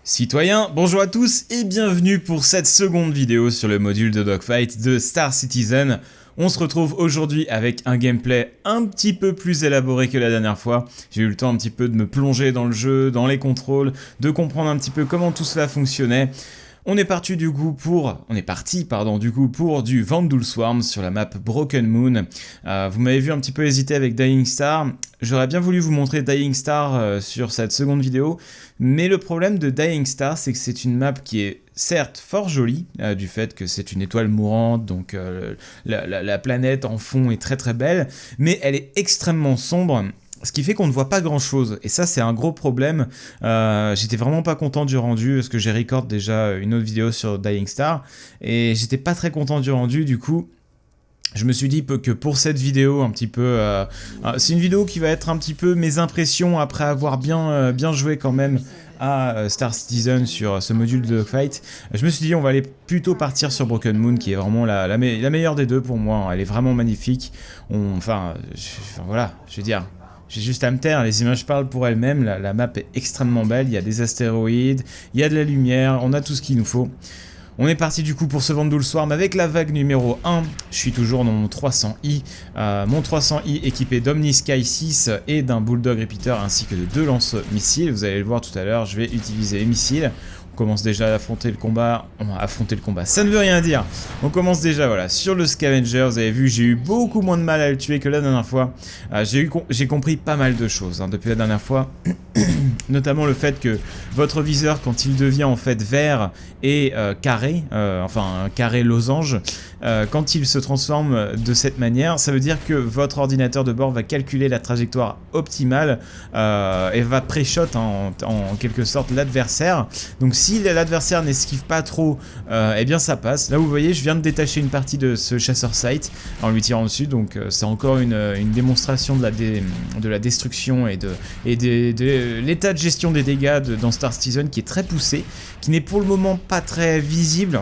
Citoyens, bonjour à tous et bienvenue pour cette seconde vidéo sur le module de Dogfight de Star Citizen. On se retrouve aujourd'hui avec un gameplay un petit peu plus élaboré que la dernière fois. J'ai eu le temps un petit peu de me plonger dans le jeu, dans les contrôles, de comprendre un petit peu comment tout cela fonctionnait. On est parti du coup pour du Vanduul Swarm sur la map Broken Moon. Vous m'avez vu un petit peu hésiter avec Dying Star. J'aurais bien voulu vous montrer Dying Star sur cette seconde vidéo, mais le problème de Dying Star, c'est que c'est une map qui est certes fort jolie, du fait que c'est une étoile mourante, donc la planète en fond est très très belle, mais elle est extrêmement sombre. Ce qui fait qu'on ne voit pas grand chose, et ça c'est un gros problème. J'étais vraiment pas content du rendu, parce que j'ai record déjà une autre vidéo sur Dying Star, et j'étais pas très content du rendu, du coup je me suis dit que pour cette vidéo un petit peu, c'est une vidéo qui va être un petit peu mes impressions après avoir bien joué quand même à Star Citizen sur ce module de Dogfight. Je me suis dit on va aller plutôt partir sur Broken Moon qui est vraiment la meilleure des deux pour moi, elle est vraiment magnifique. Voilà, je veux dire... J'ai juste à me taire, les images parlent pour elles-mêmes, la map est extrêmement belle, il y a des astéroïdes, il y a de la lumière, on a tout ce qu'il nous faut. On est parti du coup pour ce Vanduul Swarm avec la vague numéro 1, je suis toujours dans mon 300i, mon 300i équipé d'Omni Sky 6 et d'un Bulldog Repeater ainsi que de 2 lance-missiles, vous allez le voir tout à l'heure, je vais utiliser les missiles. On commence déjà à affronter le combat, ça ne veut rien dire. On commence déjà voilà sur le Scavenger, vous avez vu j'ai eu beaucoup moins de mal à le tuer que la dernière fois. J'ai compris pas mal de choses depuis la dernière fois, notamment le fait que votre viseur quand il devient en fait vert et carré, un carré losange, quand il se transforme de cette manière, ça veut dire que votre ordinateur de bord va calculer la trajectoire optimale et va pré-shot en quelque sorte l'adversaire. Donc si l'adversaire n'esquive pas trop, eh bien ça passe. Là vous voyez, je viens de détacher une partie de ce chasseur sight en lui tirant dessus, donc c'est encore une démonstration de la destruction et de l'état de gestion des dégâts dans Star Citizen qui est très poussé, qui n'est pour le moment pas très visible,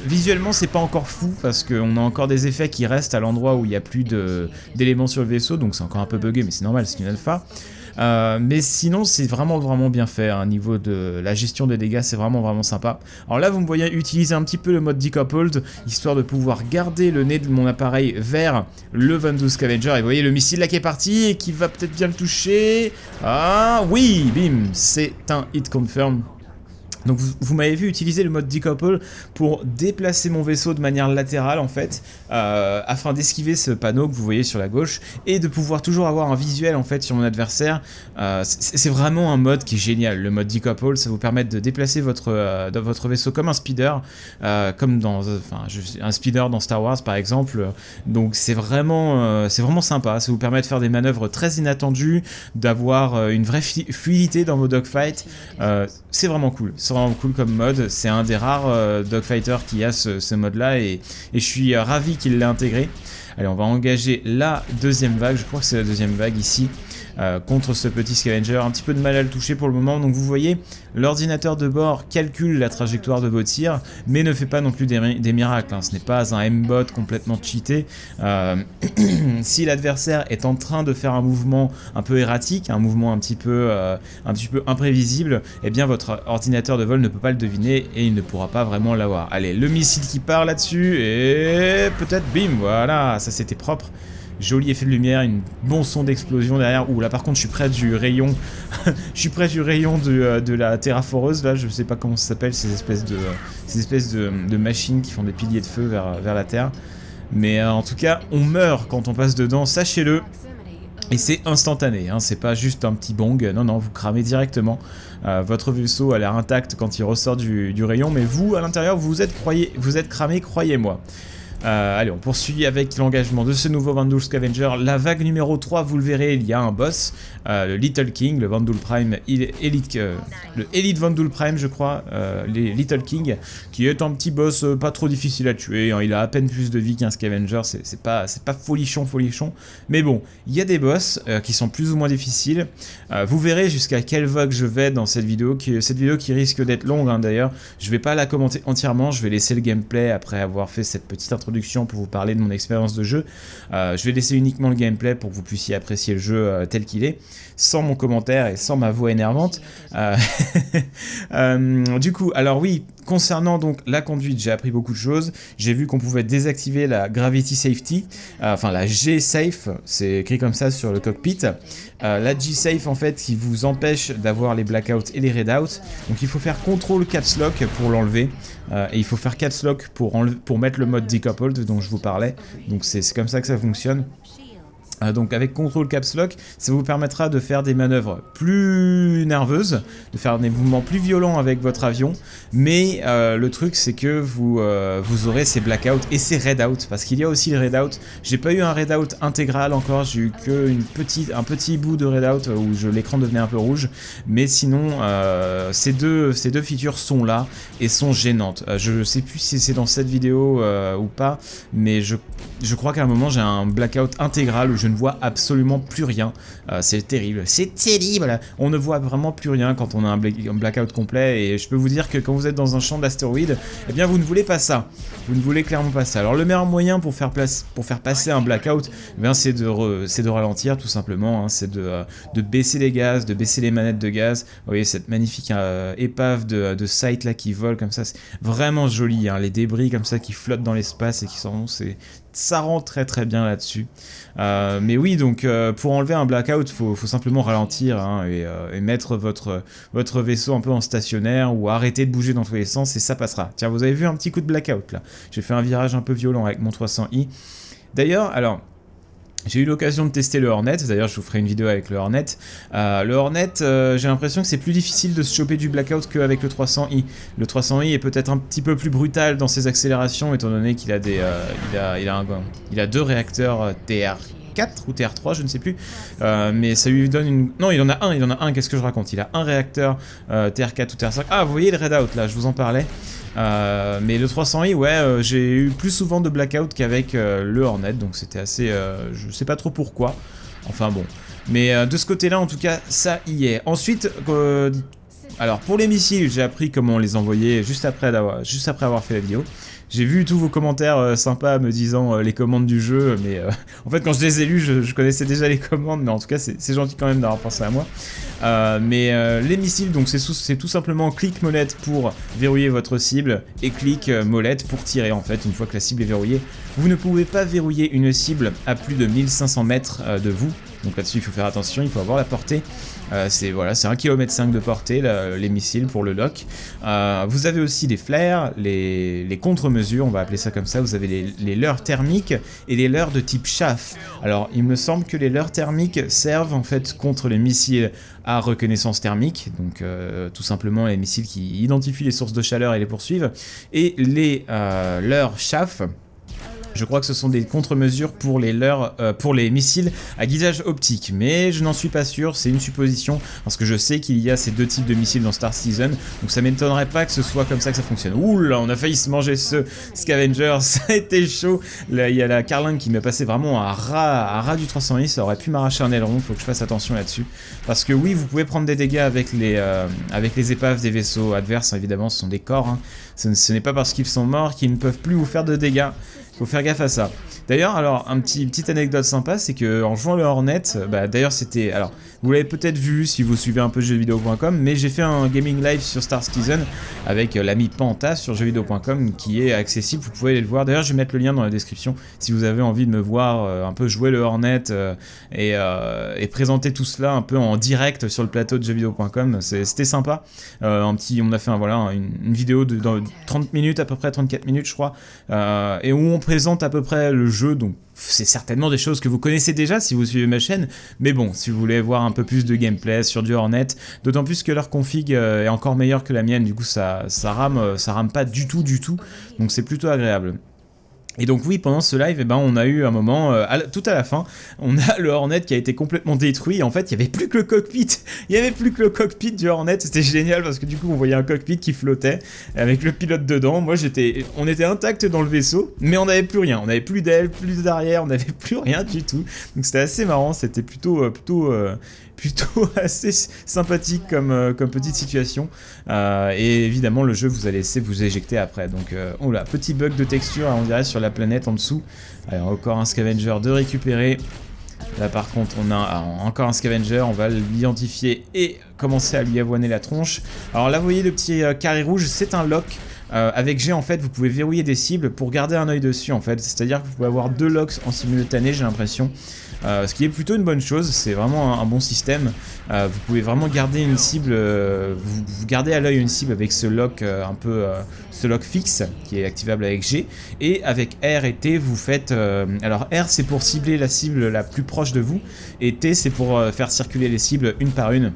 visuellement c'est pas encore fou parce qu'on a encore des effets qui restent à l'endroit où il n'y a plus d'éléments sur le vaisseau, donc c'est encore un peu buggé mais c'est normal, c'est une alpha. Mais sinon c'est vraiment bien fait, au niveau de la gestion des dégâts c'est vraiment sympa. Alors là vous me voyez utiliser un petit peu le mode decoupled histoire de pouvoir garder le nez de mon appareil vers le Vanduul Scavenger, et vous voyez le missile là qui est parti et qui va peut-être bien le toucher. Ah oui, bim, c'est un hit confirm. Donc vous m'avez vu utiliser le mode decouple pour déplacer mon vaisseau de manière latérale en fait, afin d'esquiver ce panneau que vous voyez sur la gauche et de pouvoir toujours avoir un visuel en fait sur mon adversaire. C'est vraiment un mode qui est génial, le mode decouple, ça vous permet de déplacer votre vaisseau comme un speeder, comme dans un speeder dans Star Wars par exemple. Donc c'est vraiment sympa, ça vous permet de faire des manœuvres très inattendues, d'avoir une vraie fluidité dans vos dogfights. C'est vraiment cool. C'est vraiment cool comme mode, c'est un des rares dogfighters qui a ce mode là et je suis ravi qu'il l'ait intégré. Allez, on va engager la deuxième vague, je crois que c'est la deuxième vague ici, contre ce petit Scavenger, un petit peu de mal à le toucher pour le moment. Donc vous voyez, l'ordinateur de bord calcule la trajectoire de vos tirs, mais ne fait pas non plus des miracles, ce n'est pas un M-bot complètement cheaté. Si l'adversaire est en train de faire un mouvement un peu erratique, un mouvement un petit peu imprévisible, eh bien votre ordinateur de vol ne peut pas le deviner et il ne pourra pas vraiment l'avoir. Allez, le missile qui part là-dessus et peut-être bim, voilà, ça c'était propre. Joli effet de lumière, un bon son d'explosion derrière. Ouh là par contre je suis près du rayon de la terraforeuse là, je sais pas comment ça s'appelle, ces espèces de machines qui font des piliers de feu vers la terre. Mais en tout cas on meurt quand on passe dedans, sachez-le. Et c'est instantané, c'est pas juste un petit bong, non, vous cramez directement. Votre vaisseau a l'air intact quand il ressort du rayon, mais vous, à l'intérieur, vous êtes cramé, croyez-moi. Allez, on poursuit avec l'engagement de ce nouveau Vanduul Scavenger. La vague numéro 3, vous le verrez, il y a un boss, le Little King, le Vanduul Prime, le Elite Vanduul Prime, je crois, les Little King, qui est un petit boss pas trop difficile à tuer, il a à peine plus de vie qu'un Scavenger, c'est pas folichon, mais bon, il y a des boss qui sont plus ou moins difficiles. Vous verrez jusqu'à quelle vague je vais dans cette vidéo qui risque d'être longue d'ailleurs. Je vais pas la commenter entièrement, je vais laisser le gameplay après avoir fait cette petite introduction introduction pour vous parler de mon expérience de jeu. Je vais laisser uniquement le gameplay pour que vous puissiez apprécier le jeu tel qu'il est, sans mon commentaire et sans ma voix énervante. Du coup, alors oui, concernant donc la conduite, j'ai appris beaucoup de choses. J'ai vu qu'on pouvait désactiver la Gravity Safety, enfin la G-Safe, c'est écrit comme ça sur le cockpit. La G-Safe en fait qui vous empêche d'avoir les blackouts et les redouts. Donc il faut faire CTRL Caps Lock pour l'enlever. Et il faut faire Caps Lock pour mettre le mode Decoupled dont je vous parlais. Donc c'est comme ça que ça fonctionne. Donc avec CTRL Caps Lock, ça vous permettra de faire des manœuvres plus nerveuses, de faire des mouvements plus violents avec votre avion, mais le truc c'est que vous aurez ces blackouts et ces redouts, parce qu'il y a aussi les redouts. J'ai pas eu un redout intégral encore, j'ai eu que un petit bout de redout où l'écran devenait un peu rouge, mais sinon ces deux features sont là et sont gênantes. Je sais plus si c'est dans cette vidéo ou pas, mais je crois qu'à un moment j'ai un blackout intégral où je ne vois absolument plus rien. C'est terrible, c'est terrible. On ne voit vraiment plus rien quand on a un blackout complet, et je peux vous dire que quand vous êtes dans un champ d'astéroïdes, eh bien vous ne voulez pas ça. Vous ne voulez clairement pas ça. Alors le meilleur moyen pour faire passer un blackout, eh bien c'est de ralentir tout simplement, hein. C'est de baisser les gaz, de baisser les manettes de gaz. Vous voyez cette magnifique épave de sight là qui vole comme ça, c'est vraiment joli, hein. Les débris comme ça qui flottent dans l'espace et qui s'en vont, ça rend très très bien là-dessus. Mais oui, donc pour enlever un blackout, faut simplement ralentir, hein, et mettre votre vaisseau un peu en stationnaire ou arrêter de bouger dans tous les sens et ça passera. Tiens, vous avez vu un petit coup de blackout là. J'ai fait un virage un peu violent avec mon 300i. D'ailleurs, alors... j'ai eu l'occasion de tester le Hornet, d'ailleurs je vous ferai une vidéo avec le Hornet. Le Hornet, j'ai l'impression que c'est plus difficile de se choper du blackout qu'avec le 300i. Le 300i est peut-être un petit peu plus brutal dans ses accélérations, étant donné qu'il a il a deux réacteurs TR4 ou TR3, je ne sais plus, mais ça lui donne une... Non, il en a un, qu'est-ce que je raconte? Il a un réacteur TR4 ou TR5. Ah, vous voyez le redout là, je vous en parlais. Mais le 300i, ouais, j'ai eu plus souvent de blackout qu'avec le Hornet, donc c'était assez... je sais pas trop pourquoi, enfin bon. Mais de ce côté-là, en tout cas, ça y est. Ensuite, alors pour les missiles, j'ai appris comment les envoyer juste après avoir fait la vidéo. J'ai vu tous vos commentaires sympas me disant les commandes du jeu, mais en fait quand je les ai lus, je connaissais déjà les commandes, mais en tout cas c'est gentil quand même d'avoir pensé à moi. Mais les missiles, donc c'est tout simplement clic molette pour verrouiller votre cible et clic molette pour tirer en fait une fois que la cible est verrouillée. Vous ne pouvez pas verrouiller une cible à plus de 1500 mètres de vous, donc là-dessus il faut faire attention, il faut avoir la portée. C'est 1,5 km de portée les missiles pour le lock. Vous avez aussi les flares, les contre-mesures, on va appeler ça comme ça. Vous avez les leurres thermiques et les leurres de type chaff. Alors il me semble que les leurres thermiques servent en fait contre les missiles à reconnaissance thermique, donc tout simplement les missiles qui identifient les sources de chaleur et les poursuivent. Et les leurres chaff, je crois que ce sont des contre-mesures pour les missiles à guidage optique, mais je n'en suis pas sûr, c'est une supposition, parce que je sais qu'il y a ces deux types de missiles dans Star Citizen, donc ça m'étonnerait pas que ce soit comme ça que ça fonctionne. Ouh là, on a failli se manger ce Scavenger, ça a été chaud. Là, il y a la Carling qui m'est passé vraiment à ras du 300i, ça aurait pu m'arracher un aileron, faut que je fasse attention là-dessus. Parce que oui, vous pouvez prendre des dégâts avec les épaves des vaisseaux adverses, évidemment, ce sont des corps, hein. Ce n'est pas parce qu'ils sont morts qu'ils ne peuvent plus vous faire de dégâts. Faut faire gaffe à ça. D'ailleurs, alors, petite anecdote sympa, c'est que en jouant le Hornet, d'ailleurs c'était... Alors, vous l'avez peut-être vu si vous suivez un peu jeuxvideo.com, mais j'ai fait un gaming live sur Star Citizen avec l'ami Panta sur jeuxvideo.com qui est accessible, vous pouvez aller le voir. D'ailleurs, je vais mettre le lien dans la description si vous avez envie de me voir un peu jouer le Hornet et présenter tout cela un peu en direct sur le plateau de jeuxvideo.com. C'était sympa. On a fait une vidéo de 30 minutes, à peu près 34 minutes je crois, et où on présente à peu près le jeu, donc c'est certainement des choses que vous connaissez déjà si vous suivez ma chaîne, mais bon, si vous voulez voir un peu plus de gameplay sur du Hornet, d'autant plus que leur config est encore meilleure que la mienne, du coup ça rame pas du tout, donc c'est plutôt agréable. Et donc oui, pendant ce live, on a eu un moment, tout à la fin, on a le Hornet qui a été complètement détruit. En fait, il n'y avait plus que le cockpit. Il n'y avait plus que le cockpit du Hornet. C'était génial parce que du coup, on voyait un cockpit qui flottait avec le pilote dedans. Moi, on était intact dans le vaisseau, mais on n'avait plus rien. On n'avait plus d'aile, plus d'arrière, on n'avait plus rien du tout. Donc c'était assez marrant. C'était plutôt plutôt assez sympathique comme petite situation. Et évidemment, le jeu vous a laissé vous éjecter après. Donc, oh là, petit bug de texture, on dirait sur la planète en dessous. Allez, encore un scavenger de récupérer. Là par contre on a encore un scavenger, on va l'identifier et commencer à lui avoiner la tronche. Alors là vous voyez le petit carré rouge, c'est un lock. Avec G en fait vous pouvez verrouiller des cibles pour garder un œil dessus en fait. C'est à dire que vous pouvez avoir 2 locks en simultané, j'ai l'impression. Ce qui est plutôt une bonne chose, c'est vraiment un bon système. Vous pouvez vraiment garder une cible, vous gardez à l'œil une cible avec ce lock ce lock fixe qui est activable avec G, et avec R et T vous faites, alors R c'est pour cibler la cible la plus proche de vous, et T c'est pour faire circuler les cibles une par une.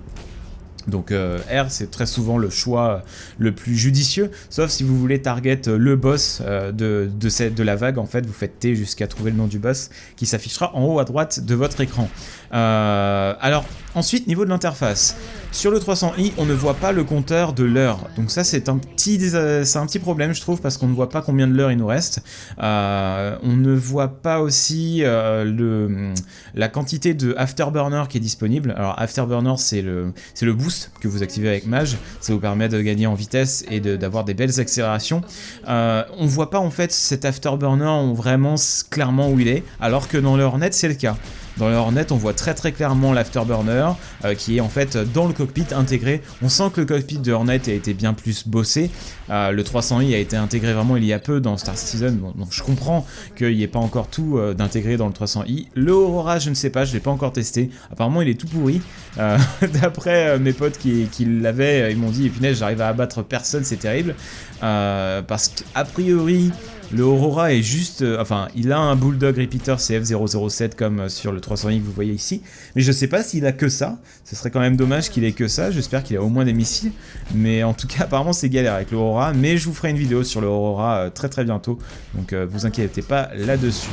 Donc R c'est très souvent le choix le plus judicieux, sauf si vous voulez target le boss de la vague. En fait vous faites T jusqu'à trouver le nom du boss qui s'affichera en haut à droite de votre écran. Alors ensuite niveau de l'interface, sur le 300i on ne voit pas le compteur de l'heure, donc ça c'est un petit problème je trouve, parce qu'on ne voit pas combien de l'heure il nous reste. On ne voit pas aussi la quantité de Afterburner qui est disponible. Alors Afterburner c'est le boost que vous activez avec Mage, ça vous permet de gagner en vitesse et d'avoir des belles accélérations. On voit pas en fait cet Afterburner vraiment clairement où il est, alors que dans le Hornet c'est le cas. Dans le Hornet, on voit très clairement l'Afterburner qui est en fait dans le cockpit intégré. On sent que le cockpit de Hornet a été bien plus bossé. Le 300i a été intégré vraiment il y a peu dans Star Citizen, bon, donc je comprends qu'il n'y ait pas encore tout d'intégrer dans le 300i. Le Aurora, je ne sais pas, je ne l'ai pas encore testé. Apparemment, il est tout pourri. D'après mes potes qui l'avaient, ils m'ont dit, punaise, j'arrive à abattre personne, c'est terrible. Parce qu'a priori, le Aurora est juste, enfin il a un Bulldog Repeater CF007 comme sur le 300i que vous voyez ici, mais je sais pas s'il a que ça, ce serait quand même dommage qu'il ait que ça, j'espère qu'il a au moins des missiles, mais en tout cas apparemment c'est galère avec le Aurora, mais je vous ferai une vidéo sur le Aurora très bientôt, donc vous inquiétez pas là-dessus.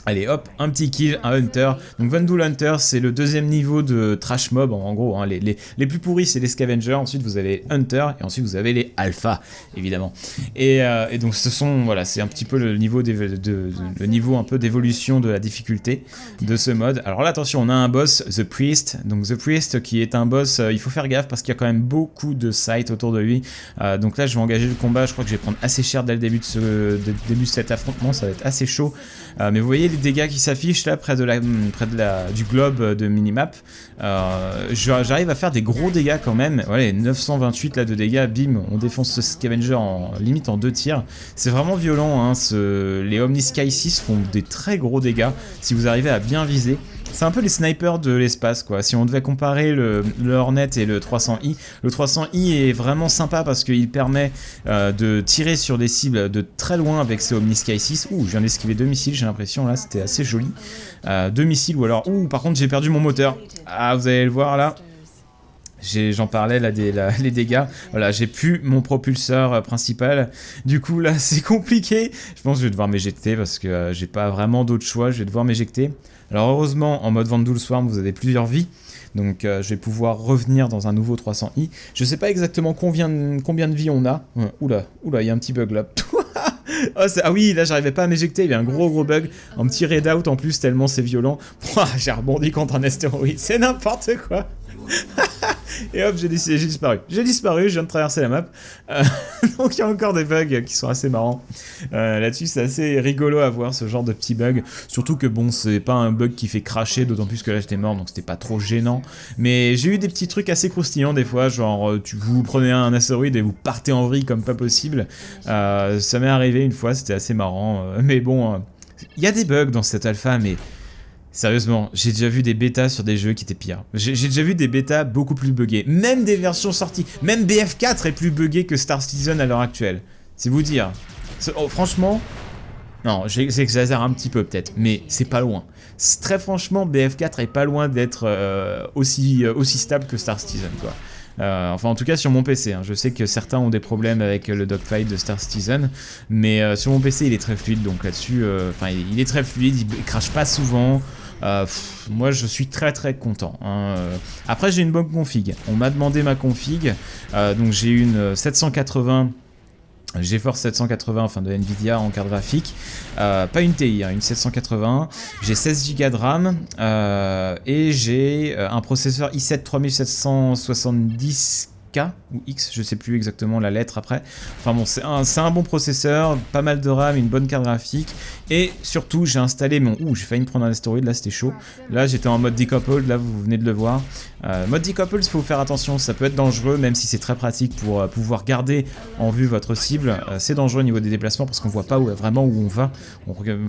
Allez hop, un petit kill, un Hunter. Donc Vandal Hunter c'est le deuxième niveau de Trash Mob en gros, hein. Les plus pourris c'est les Scavengers, ensuite vous avez les Hunter et ensuite vous avez les Alpha évidemment. Et donc ce sont, voilà, c'est un petit peu le niveau, le niveau un peu d'évolution de la difficulté de ce mode. Alors là attention, on a un boss, The Priest. Donc The Priest qui est un boss, il faut faire gaffe parce qu'il y a quand même beaucoup de sites autour de lui. Donc là je vais engager le combat, je crois que je vais prendre assez cher dès le début de cet affrontement, ça va être assez chaud. Mais vous voyez les dégâts qui s'affichent là près du globe de minimap. J'arrive à faire des gros dégâts quand même. Voilà, 928 là de dégâts, bim, on défonce ce Scavenger limite en 2 tirs. C'est vraiment violent, hein, les Omni Sky 6 font des très gros dégâts si vous arrivez à bien viser. C'est un peu les snipers de l'espace quoi. Si on devait comparer le Hornet et le 300i, le 300i est vraiment sympa parce qu'il permet de tirer sur des cibles de très loin avec ce Omni Sky 6. Ouh, je viens d'esquiver 2 missiles, j'ai l'impression là, c'était assez joli. 2 missiles ou alors... Ouh, par contre j'ai perdu mon moteur. Ah, vous allez le voir là. J'en parlais là, les dégâts, voilà, j'ai plus mon propulseur principal, du coup là c'est compliqué, je pense que je vais devoir m'éjecter parce que j'ai pas vraiment d'autre choix, je vais devoir m'éjecter. Alors heureusement en mode Vandal Swarm vous avez plusieurs vies, donc je vais pouvoir revenir dans un nouveau 300i, je sais pas exactement combien de vies on a, oula, il y a un petit bug là. Ah oui, là j'arrivais pas à m'éjecter, il y a un gros bug, un petit raid out en plus tellement c'est violent. J'ai rebondi contre un astéroïde, c'est n'importe quoi. Et hop, j'ai disparu. Je viens de traverser la map. Donc il y a encore des bugs qui sont assez marrants. Là-dessus, c'est assez rigolo à voir ce genre de petits bugs. Surtout que bon, c'est pas un bug qui fait cracher, d'autant plus que là j'étais mort, donc c'était pas trop gênant. Mais j'ai eu des petits trucs assez croustillants des fois, genre vous prenez un astéroïde et vous partez en vrille comme pas possible. Ça m'est arrivé une fois, c'était assez marrant. Mais bon, il y a des bugs dans cette alpha, mais... Sérieusement, j'ai déjà vu des bêtas sur des jeux qui étaient pires. J'ai déjà vu des bêtas beaucoup plus buggées. Même des versions sorties. Même BF4 est plus buggé que Star Citizen à l'heure actuelle. C'est vous dire. Oh, franchement... Non, j'exagère un petit peu peut-être, mais c'est pas loin. Très franchement, BF4 est pas loin d'être aussi stable que Star Citizen, quoi. Enfin en tout cas sur mon PC, hein. Je sais que certains ont des problèmes avec le dogfight de Star Citizen, mais sur mon PC il est très fluide, donc là-dessus, il est très fluide, il crache pas souvent. Moi je suis très content, hein. Après j'ai une bonne config, on m'a demandé ma config, donc j'ai une 780 GeForce 780, enfin de Nvidia en carte graphique, pas une TI, hein, une 780, j'ai 16 Go de RAM et j'ai un processeur i7 3770K ou X, je sais plus exactement la lettre après. Enfin bon, c'est un bon processeur, pas mal de RAM, une bonne carte graphique et surtout j'ai installé mon... Ouh, j'ai failli me prendre un astéroïde, là c'était chaud. Là j'étais en mode decoupled, là vous venez de le voir. Mode decoupled, il faut faire attention, ça peut être dangereux même si c'est très pratique pour pouvoir garder en vue votre cible. C'est dangereux au niveau des déplacements parce qu'on voit pas vraiment où on va.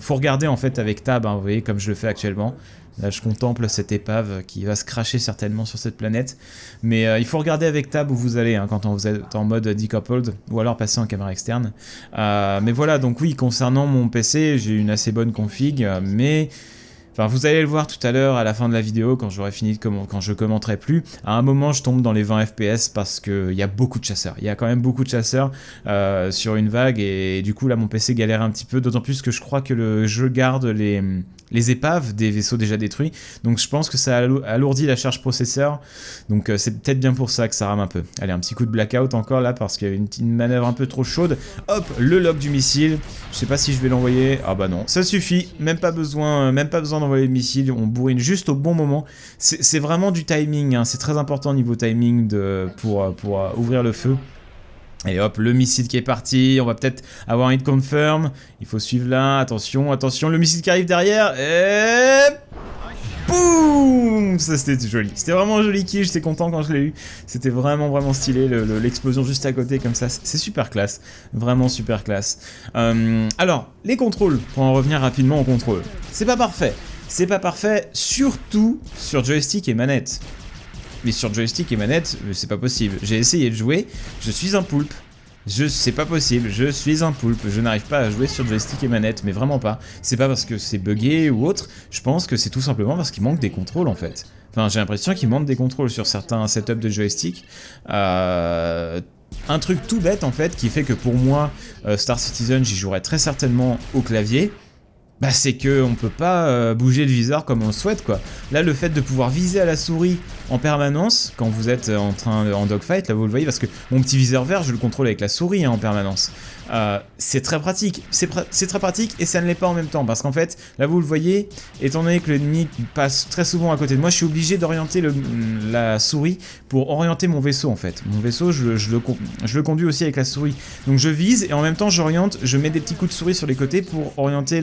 Faut regarder en fait avec tab, hein, vous voyez comme je le fais actuellement. Là, je contemple cette épave qui va se cracher certainement sur cette planète. Mais il faut regarder avec tab où vous allez hein, quand vous êtes en mode decoupled ou alors passer en caméra externe. Mais voilà, donc oui, concernant mon PC, j'ai une assez bonne config, mais... Enfin, vous allez le voir tout à l'heure à la fin de la vidéo, quand j'aurai fini quand je commenterai plus. À un moment, je tombe dans les 20 FPS parce qu'il y a beaucoup de chasseurs. Il y a quand même beaucoup de chasseurs sur une vague et du coup, là, mon PC galère un petit peu. D'autant plus que je crois que le jeu garde les épaves des vaisseaux déjà détruits. Donc, je pense que ça alourdit la charge processeur. Donc, c'est peut-être bien pour ça que ça rame un peu. Allez, un petit coup de blackout encore là parce qu'il y a une manœuvre un peu trop chaude. Hop, le lock du missile. Je sais pas si je vais l'envoyer. Ah bah non, ça suffit. Même pas besoin d'envoyer le missile, on bourrine juste au bon moment. C'est vraiment du timing, hein. C'est très important au niveau timing pour ouvrir le feu. Et hop, le missile qui est parti, on va peut-être avoir un hit confirm. Il faut suivre là, attention, attention, le missile qui arrive derrière. Et... boum! Ça c'était joli, c'était vraiment un joli kill, j'étais content quand je l'ai eu. C'était vraiment stylé, l'explosion juste à côté comme ça, c'est super classe. Vraiment super classe. Alors, les contrôles, pour en revenir rapidement aux contrôles. C'est pas parfait. C'est pas parfait, surtout sur joystick et manette. Mais sur joystick et manette, c'est pas possible. J'ai essayé de jouer, je suis un poulpe. C'est pas possible, je suis un poulpe. Je n'arrive pas à jouer sur joystick et manette, mais vraiment pas. C'est pas parce que c'est buggé ou autre, je pense que c'est tout simplement parce qu'il manque des contrôles en fait. Enfin, j'ai l'impression qu'il manque des contrôles sur certains setups de joystick. Un truc tout bête en fait, qui fait que pour moi, Star Citizen, j'y jouerais très certainement au clavier. Bah c'est que on peut pas bouger le viseur comme on le souhaite quoi. Là le fait de pouvoir viser à la souris en permanence quand vous êtes en dogfight, là vous le voyez parce que mon petit viseur vert je le contrôle avec la souris hein, en permanence. C'est très pratique, c'est très pratique et ça ne l'est pas en même temps parce qu'en fait là vous le voyez, étant donné que l'ennemi passe très souvent à côté de moi, je suis obligé d'orienter la souris pour orienter mon vaisseau en fait. Mon vaisseau je le conduis aussi avec la souris, donc je vise et en même temps j'oriente, je mets des petits coups de souris sur les côtés pour orienter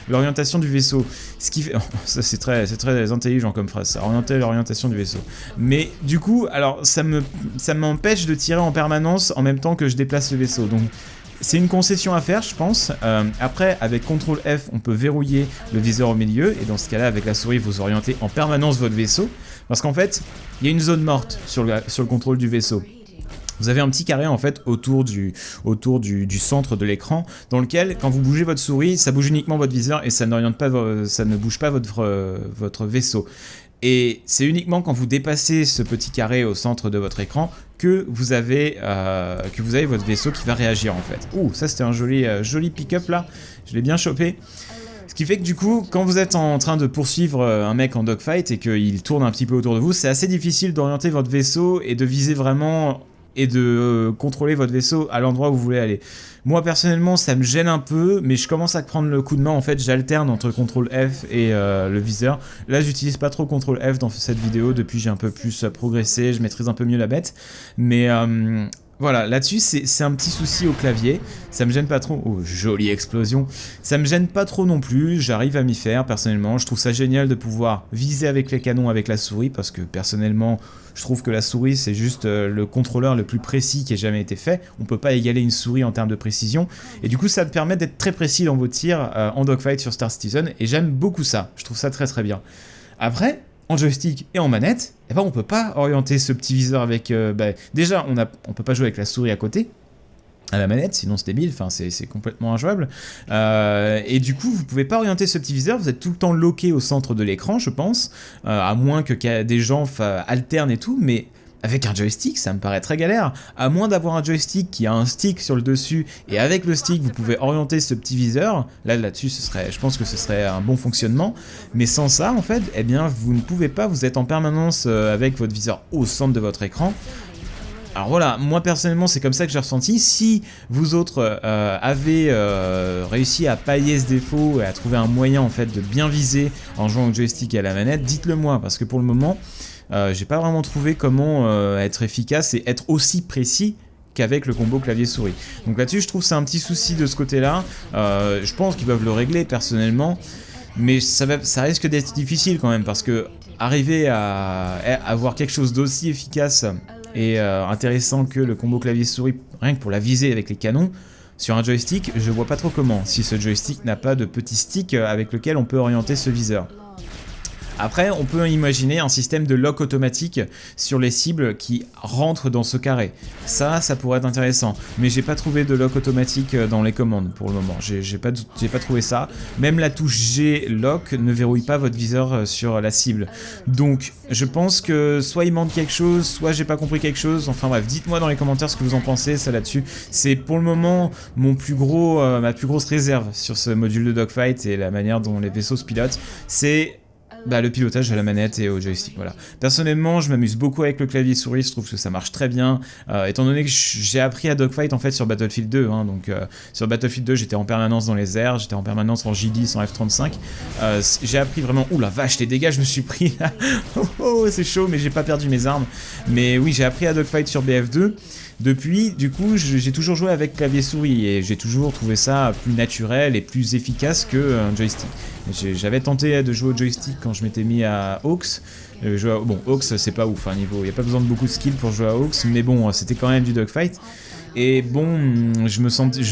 l'orientation du vaisseau. Ce qui fait... Oh, ça c'est très intelligent comme phrase, ça, orienter l'orientation du vaisseau. Mais du coup, alors ça m'empêche de tirer en permanence en même temps que je déplace le vaisseau. Donc c'est une concession à faire, je pense. Après, avec CTRL F, on peut verrouiller le viseur au milieu. Et dans ce cas-là, avec la souris, vous orientez en permanence votre vaisseau. Parce qu'en fait, il y a une zone morte sur le contrôle du vaisseau. Vous avez un petit carré en fait autour du centre de l'écran dans lequel quand vous bougez votre souris, ça bouge uniquement votre viseur et ça ne bouge pas votre vaisseau. Et c'est uniquement quand vous dépassez ce petit carré au centre de votre écran que vous avez votre vaisseau qui va réagir en fait. Ouh, ça c'était un joli pick-up là, je l'ai bien chopé. Ce qui fait que du coup, quand vous êtes en train de poursuivre un mec en dogfight et qu'il tourne un petit peu autour de vous, c'est assez difficile d'orienter votre vaisseau et de viser vraiment et de contrôler votre vaisseau à l'endroit où vous voulez aller. Moi personnellement ça me gêne un peu, mais je commence à prendre le coup de main, en fait j'alterne entre CTRL F et le viseur. Là j'utilise pas trop CTRL F dans cette vidéo, depuis j'ai un peu plus progressé, je maîtrise un peu mieux la bête, mais voilà, là-dessus c'est un petit souci au clavier, ça me gêne pas trop, oh jolie explosion, ça me gêne pas trop non plus, j'arrive à m'y faire personnellement, je trouve ça génial de pouvoir viser avec les canons avec la souris, parce que personnellement je trouve que la souris c'est juste le contrôleur le plus précis qui ait jamais été fait, on peut pas égaler une souris en termes de précision, et du coup ça me permet d'être très précis dans vos tirs en dogfight sur Star Citizen, et j'aime beaucoup ça, je trouve ça très bien. Après, en joystick et en manette, eh ben on peut pas orienter ce petit viseur avec... déjà, on peut pas jouer avec la souris à côté, à la manette, sinon c'est débile, enfin c'est complètement injouable. Et du coup, vous pouvez pas orienter ce petit viseur, vous êtes tout le temps loqué au centre de l'écran, je pense, à moins que des gens alternent et tout, mais... Avec un joystick, ça me paraît très galère, à moins d'avoir un joystick qui a un stick sur le dessus, et avec le stick, vous pouvez orienter ce petit viseur, là-dessus, je pense que ce serait un bon fonctionnement, mais sans ça, en fait, eh bien, vous ne pouvez pas, vous êtes en permanence avec votre viseur au centre de votre écran, Alors voilà, moi personnellement c'est comme ça que j'ai ressenti. Si vous autres avez réussi à pallier ce défaut et à trouver un moyen en fait de bien viser en jouant au joystick et à la manette, dites-le moi, parce que pour le moment j'ai pas vraiment trouvé comment être efficace et être aussi précis qu'avec le combo clavier-souris. Donc là-dessus je trouve que c'est un petit souci de ce côté-là. Je pense qu'ils peuvent le régler personnellement, mais ça risque d'être difficile quand même, parce que arriver à avoir quelque chose d'aussi efficace et intéressant que le combo clavier-souris, rien que pour la viser avec les canons, sur un joystick, je vois pas trop comment, si ce joystick n'a pas de petit stick avec lequel on peut orienter ce viseur. Après, on peut imaginer un système de lock automatique sur les cibles qui rentrent dans ce carré. Ça pourrait être intéressant. Mais j'ai pas trouvé de lock automatique dans les commandes pour le moment. J'ai pas trouvé ça. Même la touche G lock ne verrouille pas votre viseur sur la cible. Donc, je pense que soit il manque quelque chose, soit j'ai pas compris quelque chose. Enfin bref, dites-moi dans les commentaires ce que vous en pensez, ça là-dessus. C'est pour le moment ma plus grosse réserve sur ce module de dogfight et la manière dont les vaisseaux se pilotent. C'est le pilotage à la manette et au joystick, voilà. Personnellement, je m'amuse beaucoup avec le clavier souris, je trouve que ça marche très bien, étant donné que j'ai appris à dogfight en fait sur Battlefield 2, hein, donc sur Battlefield 2 j'étais en permanence dans les airs, j'étais en permanence en JD sans F-35, j'ai appris vraiment, ouh la vache, les dégâts je me suis pris là, oh c'est chaud, mais j'ai pas perdu mes armes, mais oui j'ai appris à dogfight sur BF2. Depuis, du coup, j'ai toujours joué avec clavier souris et j'ai toujours trouvé ça plus naturel et plus efficace qu'un joystick. J'avais tenté de jouer au joystick quand je m'étais mis à Hawks. Bon, Hawks c'est pas ouf, hein, niveau, il n'y a pas besoin de beaucoup de skill pour jouer à Hawks, mais bon, c'était quand même du dogfight. Et bon, je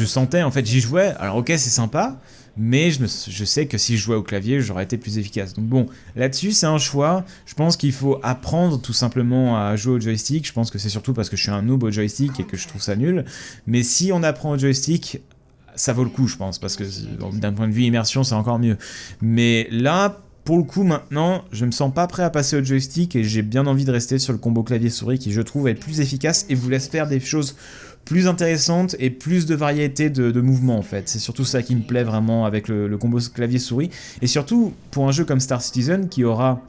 sentais, en fait, j'y jouais, alors ok c'est sympa, mais je sais que si je jouais au clavier, j'aurais été plus efficace. Donc bon, là-dessus c'est un choix, je pense qu'il faut apprendre tout simplement à jouer au joystick, je pense que c'est surtout parce que je suis un noob au joystick et que je trouve ça nul, mais si on apprend au joystick, ça vaut le coup je pense, parce que d'un point de vue immersion c'est encore mieux. Mais là, pour le coup maintenant, je me sens pas prêt à passer au joystick et j'ai bien envie de rester sur le combo clavier-souris qui je trouve est plus efficace et vous laisse faire des choses plus intéressantes et plus de variété de mouvements en fait. C'est surtout ça qui me plaît vraiment avec le combo clavier-souris. Et surtout, pour un jeu comme Star Citizen qui aura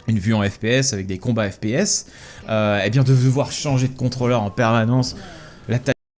une vue en FPS avec des combats FPS, eh bien de devoir changer de contrôleur en permanence, la